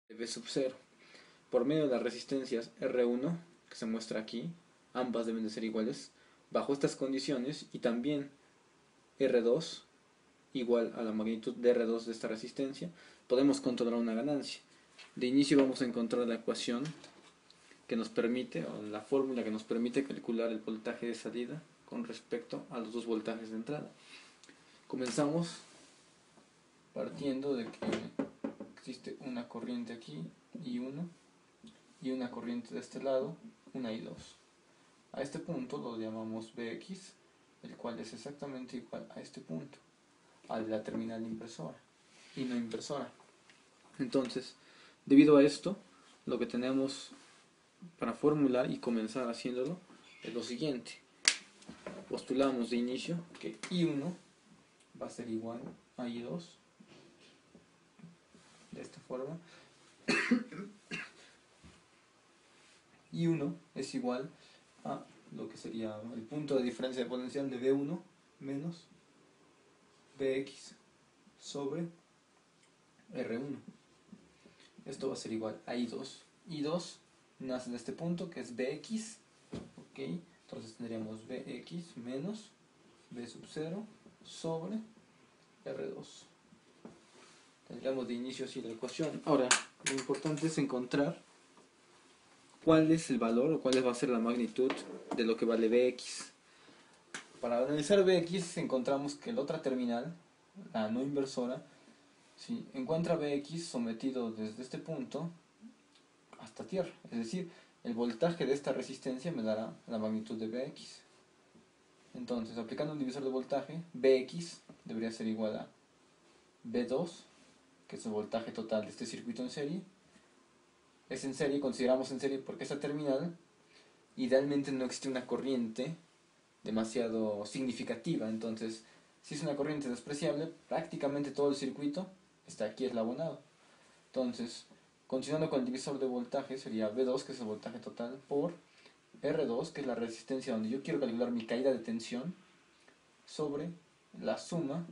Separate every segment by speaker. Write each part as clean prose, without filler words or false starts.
Speaker 1: de V sub 0 por medio de las resistencias R1 que se muestra aquí, ambas deben de ser iguales bajo estas condiciones, y también R2 igual a la magnitud de R2 de esta resistencia, podemos controlar una ganancia. De inicio vamos a encontrar la ecuación que nos permite, o la fórmula que nos permite calcular el voltaje de salida con respecto a los dos voltajes de entrada. Comenzamos partiendo de que existe una corriente aquí y una corriente de este lado, una y dos. A este punto lo llamamos Bx, el cual es exactamente igual a este punto, al de la terminal impresora y no inversora. Entonces, debido a esto, lo que tenemos para formular y comenzar haciéndolo es lo siguiente. Postulamos de inicio que I1 va a ser igual a I2 de esta forma. I1 es igual a lo que sería el punto de diferencia de potencial de V1 menos Vx sobre R1. Esto va a ser igual a I2. I2 nace de este punto que es Vx, ¿ok? Entonces tendríamos Vx menos V sub 0 sobre R2. Tendríamos de inicio así la ecuación. Ahora, lo importante es encontrar cuál es el valor o cuál va a ser la magnitud de lo que vale Vx. Para analizar Vx encontramos que la otra terminal, la no inversora, ¿sí?, encuentra Vx sometido desde este punto hasta tierra. Es decir, el voltaje de esta resistencia me dará la magnitud de Vx. Entonces, aplicando un divisor de voltaje, Vx debería ser igual a V2, que es el voltaje total de este circuito en serie. Es en serie, consideramos en serie porque esta terminal idealmente no existe una corriente demasiado significativa. Entonces, si es una corriente despreciable, prácticamente todo el circuito está aquí eslabonado. Entonces, continuando con el divisor de voltaje, sería V2, que es el voltaje total, por R2, que es la resistencia donde yo quiero calcular mi caída de tensión, sobre la suma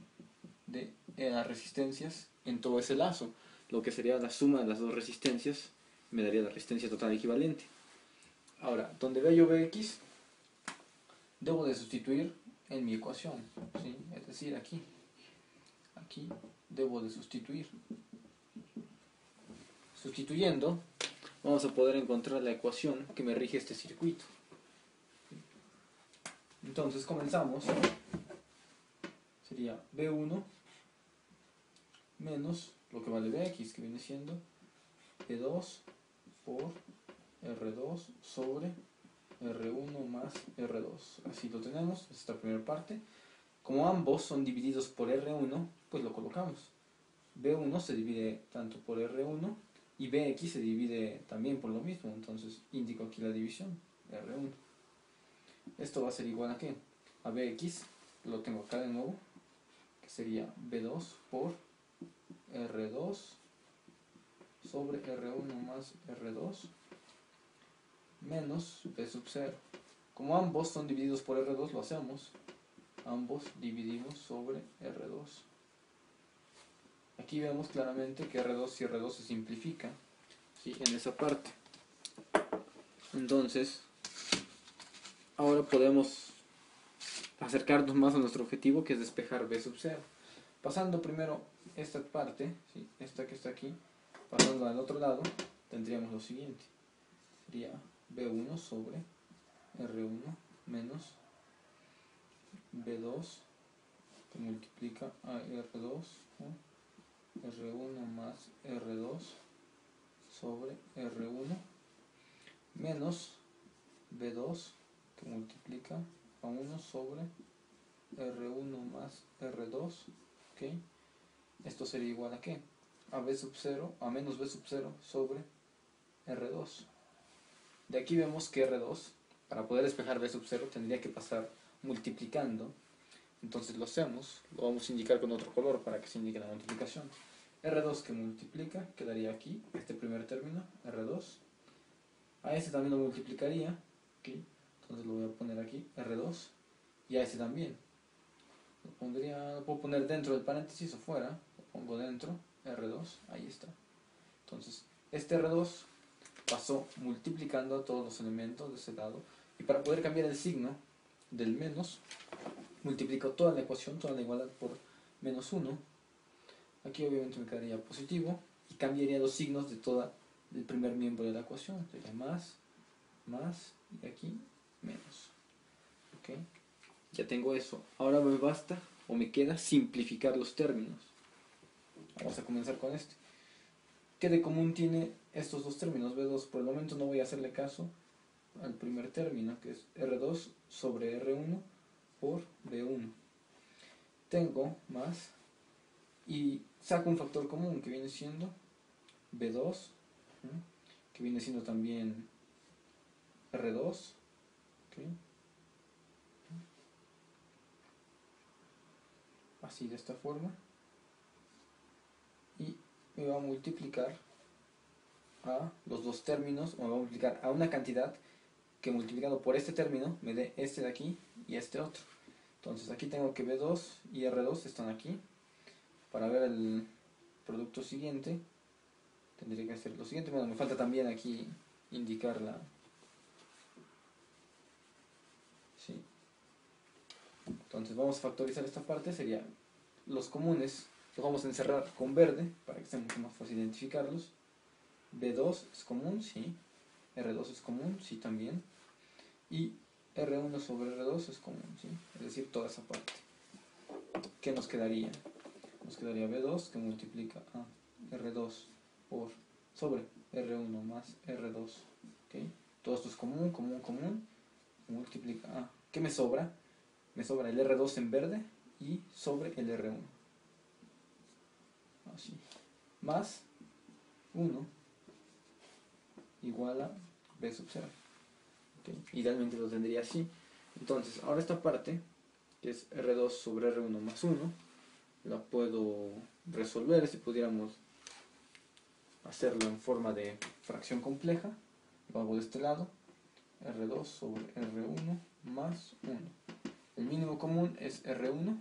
Speaker 1: de las resistencias en todo ese lazo. Lo que sería la suma de las dos resistencias me daría la resistencia total equivalente. Ahora, donde veo yo Vx, debo de sustituir en mi ecuación, ¿sí? Es decir, aquí debo de sustituir. Sustituyendo, vamos a poder encontrar la ecuación que me rige este circuito. Entonces comenzamos. Sería V1 menos lo que vale Vx, que viene siendo V2 por R2 sobre R1 más R2. Así lo tenemos, esta primera parte. Como ambos son divididos por R1, pues lo colocamos. V1 se divide tanto por R1 y Vx se divide también por lo mismo, entonces indico aquí la división, R1. Esto va a ser igual a ¿qué? A Vx, lo tengo acá de nuevo, que sería V2 por R2 sobre R1 más R2 menos V sub 0. Como ambos son divididos por R2, lo hacemos. Ambos dividimos sobre R2. Aquí vemos claramente que R2 y R2 se simplifican, ¿sí?, en esa parte. Entonces, ahora podemos acercarnos más a nuestro objetivo, que es despejar V sub 0. Pasando primero esta parte, ¿sí?, esta que está aquí, pasando al otro lado, tendríamos lo siguiente. Sería V1 sobre R1 menos V2 que multiplica a R2, ¿no?, R1 más R2 sobre R1 menos V2 que multiplica a 1 sobre R1 más R2, ¿ok? Esto sería igual a ¿qué? A V sub 0, a menos V sub 0 sobre R2. De aquí vemos que R2, para poder despejar V sub 0, tendría que pasar multiplicando. Entonces lo hacemos, lo vamos a indicar con otro color para que se indique la multiplicación. R2 que multiplica, quedaría aquí, este primer término, R2. A este también lo multiplicaría, ¿ok? Entonces lo voy a poner aquí, R2. Y a este también. Lo puedo poner dentro del paréntesis o fuera, lo pongo dentro, R2, ahí está. Entonces, este R2 pasó multiplicando a todos los elementos de ese lado, y para poder cambiar el signo del menos, multiplico toda la ecuación, toda la igualdad por menos 1. Aquí obviamente me quedaría positivo, y cambiaría los signos de todo el primer miembro de la ecuación. Sería más, y aquí menos. ¿Okay? Ya tengo eso. Ahora me basta, o me queda, simplificar los términos. Vamos a comenzar con este. ¿Qué de común tiene estos dos términos? B2, por el momento no voy a hacerle caso al primer término, que es R2 sobre R1 por B1. Tengo más, y saco un factor común que viene siendo B2, que viene siendo también R2. ¿Okay? Así, de esta forma, y me va a multiplicar a los dos términos, o me va a multiplicar a una cantidad que multiplicado por este término me dé este de aquí y este otro. Entonces aquí tengo que B2 y R2 están aquí. Para ver el producto siguiente tendría que hacer lo siguiente. Bueno, me falta también aquí indicar la... ¿Sí? Entonces vamos a factorizar esta parte. Sería los comunes, los vamos a encerrar con verde para que sea mucho más fácil identificarlos. B2 es común, sí. R2 es común, sí, también. Y R1 sobre R2 es común, ¿sí? Es decir, toda esa parte. ¿Qué nos quedaría? Nos quedaría B2 que multiplica a R2 sobre R1 más R2. ¿Okay? Todo esto es común, común. Multiplica a... ¿Qué me sobra? Me sobra el R2 en verde y sobre el R1. Así. Más 1 igual a B sub 0. ¿Okay? Idealmente lo tendría así. Entonces, ahora esta parte, que es R2 sobre R1 más 1, la puedo resolver si pudiéramos hacerlo en forma de fracción compleja. Lo hago de este lado, R2 sobre R1 más 1. El mínimo común es R1.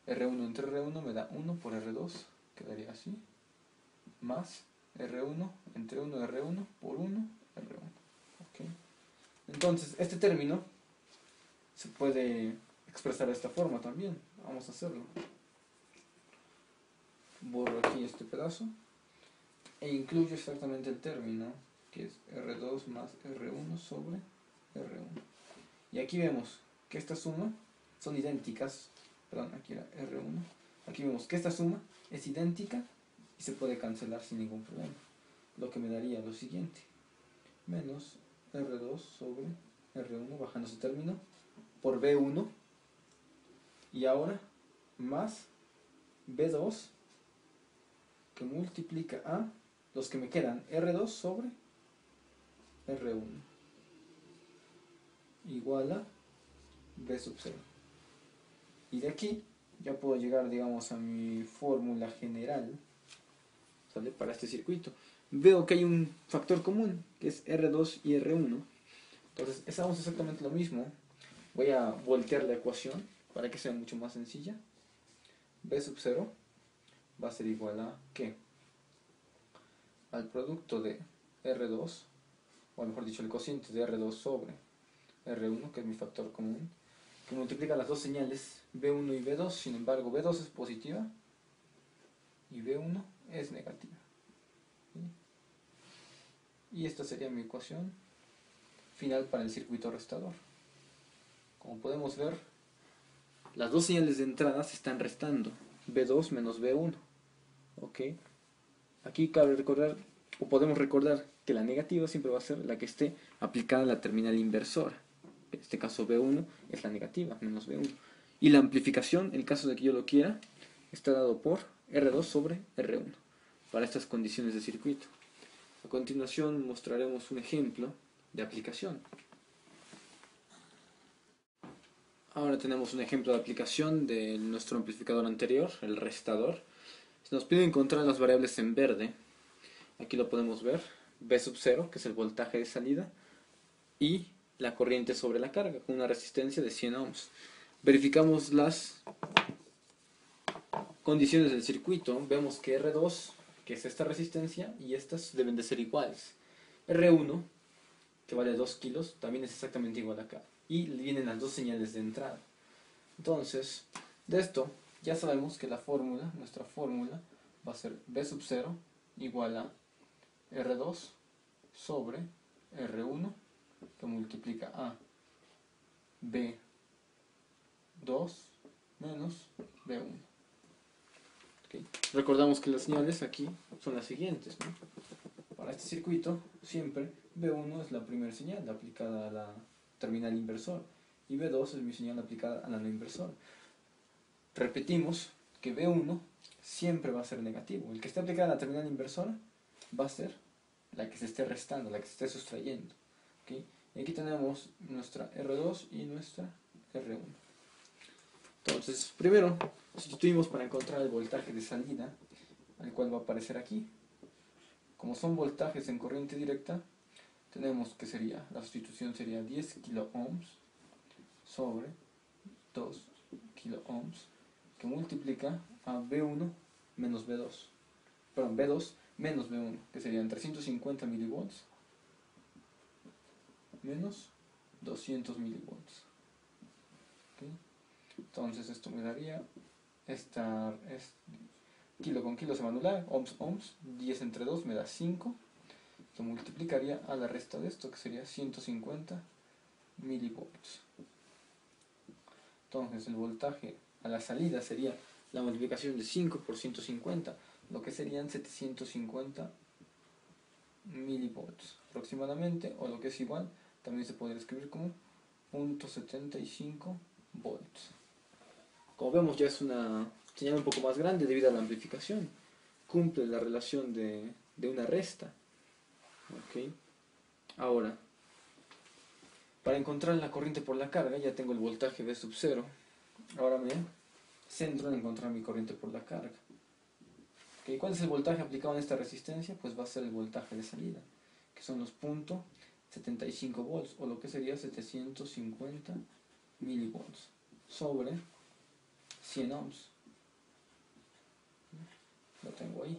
Speaker 1: R1 entre R1 me da 1 por R2, quedaría así, más R1 entre 1 R1 por 1 R1. ¿Okay? Entonces, este término se puede expresar de esta forma también. Vamos a hacerlo. Borro aquí este pedazo e incluyo exactamente el término, que es R2 más R1 sobre R1. Y aquí vemos que esta suma son idénticas. Perdón, aquí era R1. Aquí vemos que esta suma es idéntica y se puede cancelar sin ningún problema. Lo que me daría lo siguiente: menos R2 sobre R1, bajando ese término, por B1. Y ahora más B2 que multiplica a los que me quedan, R2 sobre R1 igual a B sub 0. Y de aquí ya puedo llegar, digamos, a mi fórmula general, ¿sale? Para este circuito. Veo que hay un factor común, que es R2 y R1. Entonces, hacemos exactamente lo mismo. Voy a voltear la ecuación para que sea mucho más sencilla. B sub 0 va a ser igual a ¿qué? Al producto de R2, o mejor dicho, el cociente de R2 sobre R1, que es mi factor común, que multiplica las dos señales B1 y B2. Sin embargo, B2 es positiva y B1 es negativa. ¿Sí? Y esta sería mi ecuación final para el circuito restador. Como podemos ver, las dos señales de entrada se están restando, B2 menos B1. ¿Ok? Aquí cabe recordar, o podemos recordar, que la negativa siempre va a ser la que esté aplicada a la terminal inversora. En este caso B1 es la negativa, menos B1. Y la amplificación, en caso de que yo lo quiera, está dado por R2 sobre R1, para estas condiciones de circuito. A continuación mostraremos un ejemplo de aplicación. Ahora tenemos un ejemplo de aplicación de nuestro amplificador anterior, el restador. Se nos pide encontrar las variables en verde. Aquí lo podemos ver, B sub 0, que es el voltaje de salida, y la corriente sobre la carga, con una resistencia de 100 ohms. Verificamos las condiciones del circuito. Vemos que R2 que es esta resistencia, y estas deben de ser iguales. R1, que vale 2 kilos, también es exactamente igual acá. Y vienen las dos señales de entrada. Entonces, de esto ya sabemos que la fórmula, nuestra fórmula, va a ser B sub 0 igual a R2 sobre R1, que multiplica a B2 menos B1. ¿Okay? Recordamos que las señales aquí son las siguientes, ¿no? Para este circuito, siempre B1 es la primera señal aplicada a la terminal inversora y B2 es mi señal aplicada a la no inversora. Repetimos que B1 siempre va a ser negativo. El que esté aplicado a la terminal inversora va a ser la que se esté restando, la que se esté sustrayendo. ¿Okay? Y aquí tenemos nuestra R2 y nuestra R1. Entonces, primero sustituimos para encontrar el voltaje de salida, el cual va a aparecer aquí. Como son voltajes en corriente directa, tenemos que la sustitución sería 10 kilo ohms sobre 2 kilo ohms, que multiplica a B1 menos B2, perdón, B2 menos B1, que serían 350 milivolts menos 200 milivolts. ¿Okay? Entonces esto me daría, kilo con kilo se va a anular, ohms, 10 entre 2 me da 5, que multiplicaría a la resta de esto, que sería 150 milivolts. Entonces el voltaje a la salida sería la multiplicación de 5 por 150, lo que serían 750 milivolts aproximadamente, o lo que es igual, también se podría escribir como 0.75 volts. Como vemos, ya es una señal un poco más grande debido a la amplificación. Cumple la relación de una resta. ¿Okay? Ahora, para encontrar la corriente por la carga, ya tengo el voltaje V sub 0. Ahora me centro en encontrar mi corriente por la carga. ¿Okay? ¿Cuál es el voltaje aplicado en esta resistencia? Pues va a ser el voltaje de salida, que son los 0.75 volts, o lo que sería 750 milivolts, sobre 100 ohms. Lo tengo ahí.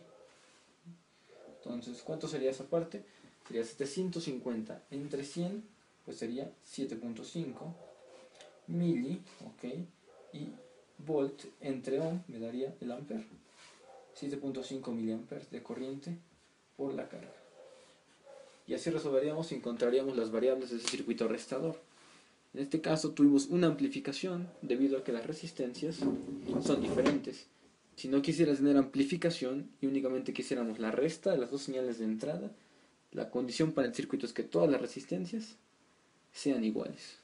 Speaker 1: Entonces, ¿cuánto sería esa parte? Sería 750 entre 100, pues sería 7.5 mili, ok, y volt entre ohm me daría el ampere, 7.5 miliamperes de corriente por la carga. Y así resolveríamos y encontraríamos las variables de ese circuito restador. En este caso tuvimos una amplificación debido a que las resistencias son diferentes. Si no quisieras tener amplificación y únicamente quisiéramos la resta de las dos señales de entrada, la condición para el circuito es que todas las resistencias sean iguales.